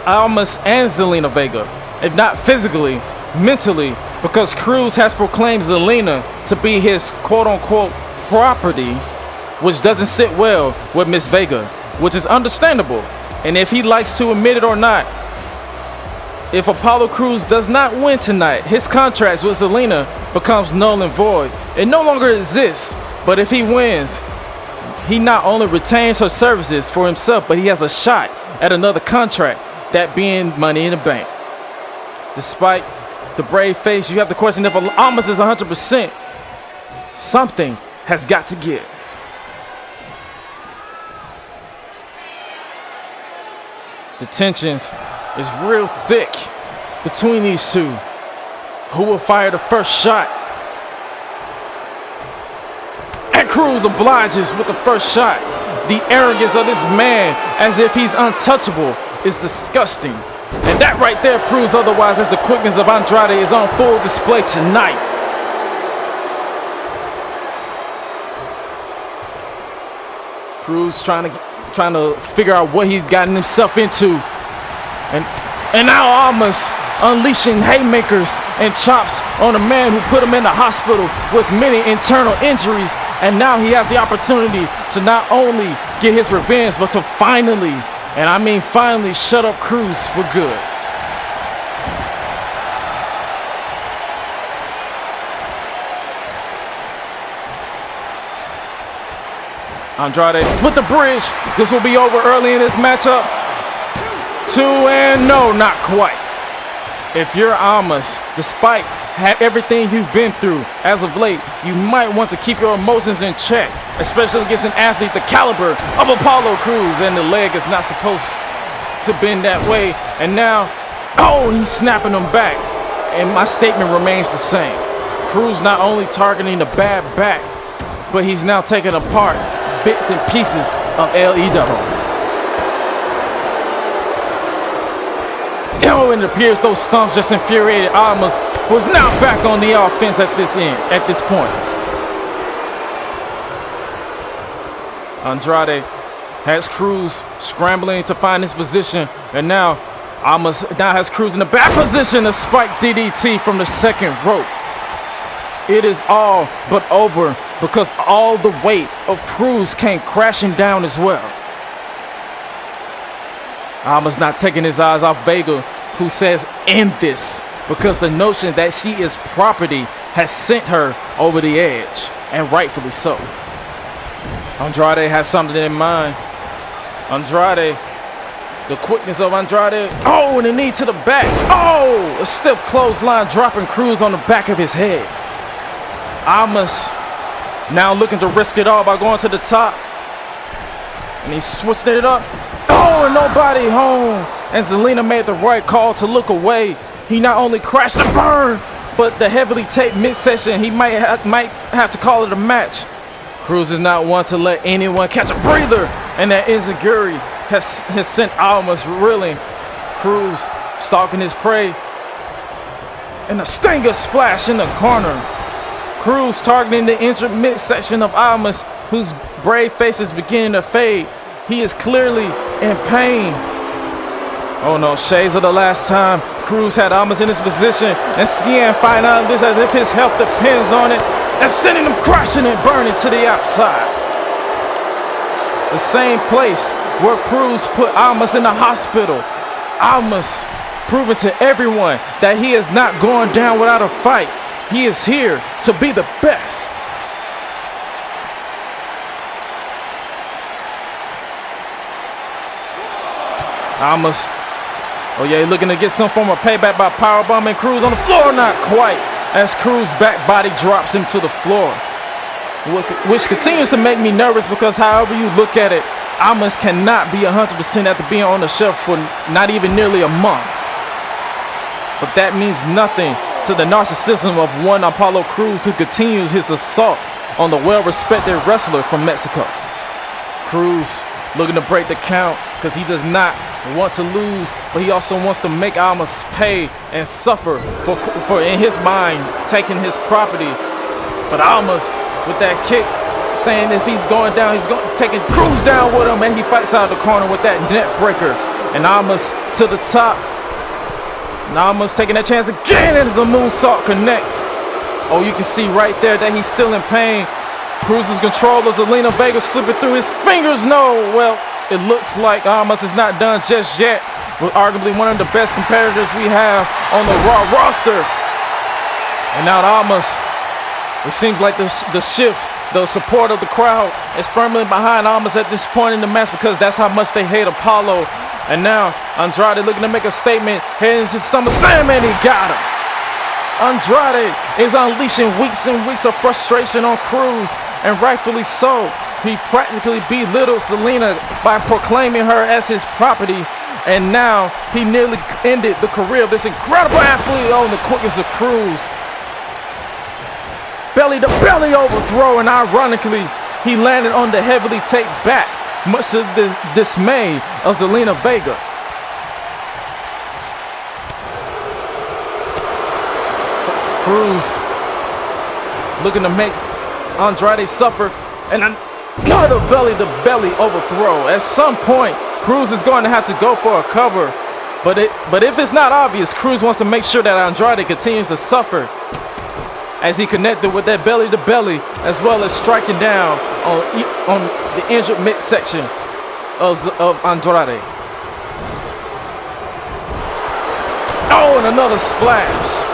Almas and Zelina Vega, if not physically, mentally, because Crews has proclaimed Zelina to be his quote-unquote property, which doesn't sit well with Miss Vega, which is understandable. And if he likes to admit it or not, if Apollo Crews does not win tonight, his contract with Zelina becomes null and void. It no longer exists, but if he wins, he not only retains her services for himself, but he has a shot at another contract, that being Money in the Bank. Despite the brave face, you have to question if Almas is 100%. Something has got to give. The tensions is real thick between these two. Who will fire the first shot? And Crews obliges with the first shot. The arrogance of this man, as if he's untouchable, is disgusting. And that right there proves otherwise, as the quickness of Andrade is on full display tonight. Crews trying to figure out what he's gotten himself into. And now Almas unleashing haymakers and chops on a man who put him in the hospital with many internal injuries. And now he has the opportunity to not only get his revenge, but to finally, and I mean finally, shut up Crews for good. Andrade with the bridge. This will be over early in this matchup. 2 and no, not quite. If you're Almas, despite everything you've been through as of late, you might want to keep your emotions in check, especially against an athlete the caliber of Apollo Crews, and the leg is not supposed to bend that way. And now, oh, he's snapping them back. And my statement remains the same. Crews not only targeting the bad back, but he's now taking apart bits and pieces of LEW. Oh, and it appears those stumps just infuriated Almas, who is now back on the offense at this point. Andrade has Crews scrambling to find his position, and now Almas now has Crews in the back position to spike DDT from the second rope. It is all but over because all the weight of Crews came crashing down as well. Almas not taking his eyes off Vega, who says end this, because the notion that she is property has sent her over the edge, and rightfully so. Andrade has something in mind. Andrade, the quickness of Andrade. Oh, and a knee to the back. Oh, a stiff clothesline dropping Crews on the back of his head. Almas now looking to risk it all by going to the top. And he's switched it up. Oh, and nobody home. And Zelina made the right call to look away. He not only crashed and burned, but the heavily taped midsection, he might have to call it a match. Crews is not one to let anyone catch a breather, and that enziguri has sent Almas reeling. Crews stalking his prey, and a stinger splash in the corner. Crews targeting the injured midsection of Almas, whose brave face is beginning to fade. He is clearly in pain. Oh no, shades of the last time Crews had Almas in his position, and Cien fighting out of this as if his health depends on it, and sending him crashing and burning to the outside. The same place where Crews put Almas in the hospital. Almas proving to everyone that he is not going down without a fight. He is here to be the best. Almas. Oh yeah, looking to get some form of payback by powerbombing Cruz on the floor. Not quite, as Cruz's back body drops him to the floor, which continues to make me nervous because however you look at it, Almas cannot be 100% after being on the shelf for not even nearly a month. But that means nothing to the narcissism of one Apollo Cruz, who continues his assault on the well-respected wrestler from Mexico. Cruz looking to break the count because he does not want to lose, but he also wants to make Almas pay and suffer for in his mind, taking his property. But Almas, with that kick, saying if he's going down, he's taking Cruz down with him, and he fights out of the corner with that net breaker. And Almas to the top. And Almas taking that chance again, and as a moonsault connects. Oh, you can see right there that he's still in pain. Cruz's control of Zelina Vega slipping through his fingers. No, well, it looks like Almas is not done just yet, with arguably one of the best competitors we have on the Raw roster. And now Almas, it seems like the shift, the support of the crowd is firmly behind Almas at this point in the match, because that's how much they hate Apollo. And now Andrade looking to make a statement heading into Summerslam, and he got him. Andrade is unleashing weeks and weeks of frustration on Cruz, and rightfully so. He practically belittled Zelina by proclaiming her as his property, and now he nearly ended the career of this incredible athlete on the quickest of Cruz. Belly-to-belly overthrow, and ironically, he landed on the heavily taped back, much to the dismay of Zelina Vega. Cruz looking to make Andrade suffer, and another belly-to-belly overthrow. At some point, Cruz is going to have to go for a cover, but if it's not obvious, Cruz wants to make sure that Andrade continues to suffer as he connected with that belly-to-belly, as well as striking down on the injured midsection of Andrade. Oh, and another splash.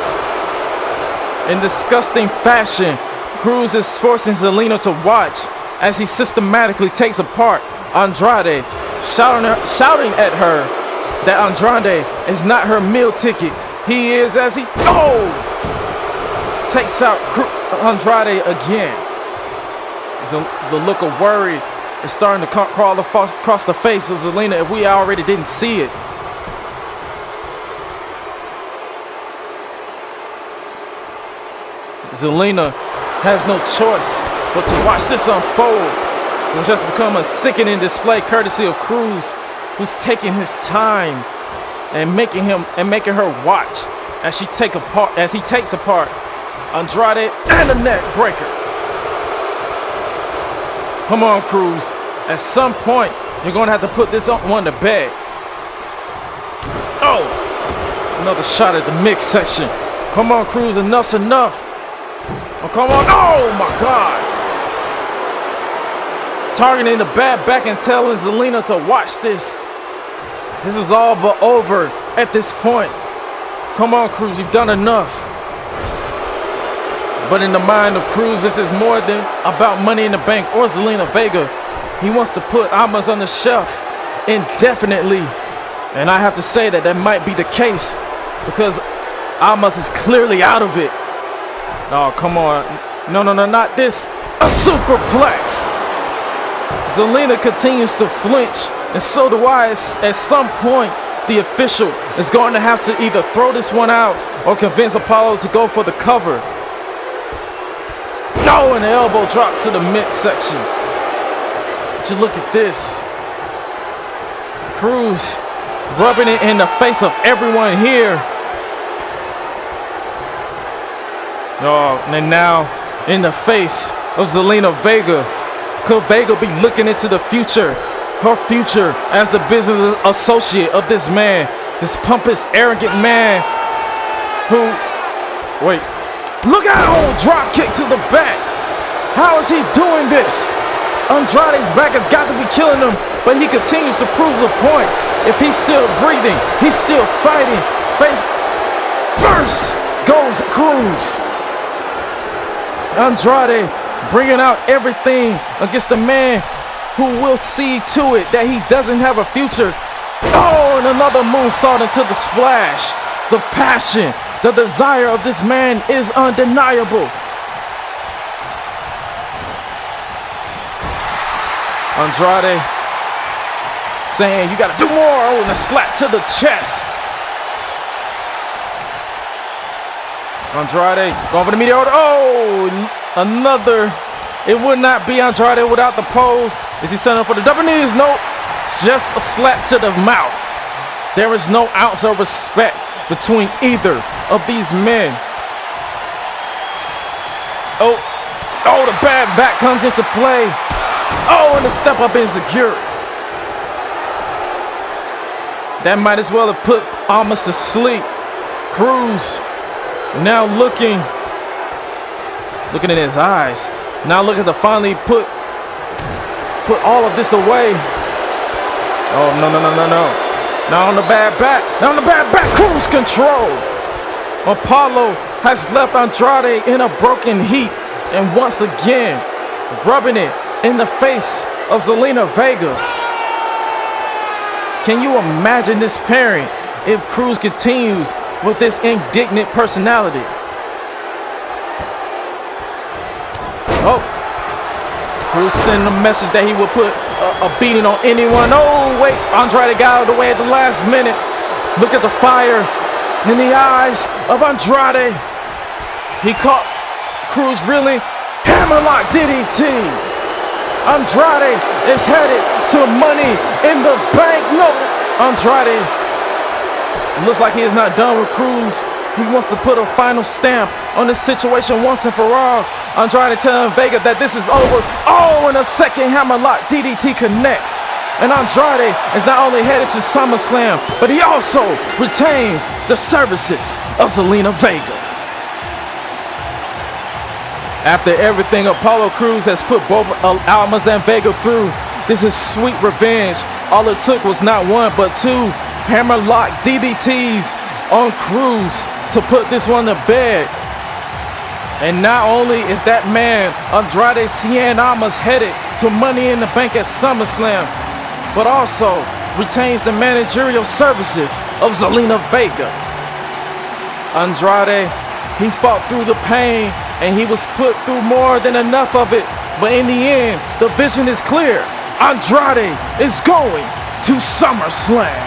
In disgusting fashion, Cruz is forcing Zelina to watch as he systematically takes apart Andrade, shouting at her that Andrade is not her meal ticket. He is, as he takes out Andrade again. The look of worry is starting to crawl across the face of Zelina if we already didn't see it. Zelina has no choice but to watch this unfold. It will just become a sickening display courtesy of Cruz, who's taking his time and making her watch as he takes apart Andrade and a neck breaker. Come on, Cruz. At some point, you're going to have to put this one to bed. Oh, another shot at the midsection. Come on, Cruz. Enough's enough. Oh, come on. Oh, my God. Targeting the bad back and telling Zelina to watch this. This is all but over at this point. Come on, Cruz. You've done enough. But in the mind of Cruz, this is more than about Money in the Bank or Zelina Vega. He wants to put Almas on the shelf indefinitely. And I have to say that might be the case, because Almas is clearly out of it. Oh, come on. No, not this. A superplex. Zelina continues to flinch, and so do I. At some point, the official is going to have to either throw this one out or convince Apollo to go for the cover. No, and the elbow drop to the midsection. But you look at this. Cruz rubbing it in the face of everyone here. Oh, and now in the face of Zelina Vega. Could Vega be looking into the future? Her future as the business associate of this man. This pompous, arrogant man who... Wait. Look at that old drop kick to the back. How is he doing this? Andrade's back has got to be killing him, but he continues to prove the point. If he's still breathing, he's still fighting. First goes Cruz. Andrade bringing out everything against the man who will see to it that he doesn't have a future. Oh, and another moonsault into the splash. The passion, the desire of this man is undeniable. Andrade saying, you gotta do more. Oh, and a slap to the chest. Andrade going for the meteor. Oh, another. It would not be Andrade without the pose. Is he setting up for the double knees? Nope. Just a slap to the mouth. There is no ounce of respect between either of these men. Oh, the bad back comes into play. Oh, and the step up insecure. That might as well have put Almas to sleep. Cruz now looking in his eyes. Now looking to finally put all of this away. Oh, no. Now on the bad back. Cruise control. Apollo has left Andrade in a broken heap. And once again, rubbing it in the face of Zelina Vega. Can you imagine this pairing if Cruz continues with this indignant personality? Oh, Cruz sending a message that he would put a beating on anyone. Oh, wait, Andrade got out of the way at the last minute. Look at the fire in the eyes of Andrade. He caught Cruz reeling. Hammerlock DDT. Andrade is headed to Money in the Bank. No, Andrade looks like he is not done with Cruz. He wants to put a final stamp on this situation once and for all. Andrade telling Vega that this is over. Oh, and a second hammerlock DDT connects. And Andrade is not only headed to Summerslam, but he also retains the services of Zelina Vega. After everything Apollo Crews has put both Almas and Vega through, this is sweet revenge. All it took was not one, but two hammerlock DDTs on Cruz to put this one to bed. And not only is that man, Andrade Cien Almas, headed to Money in the Bank at SummerSlam, but also retains the managerial services of Zelina Vega. Andrade, he fought through the pain and he was put through more than enough of it. But in the end, the vision is clear. Andrade is going to SummerSlam.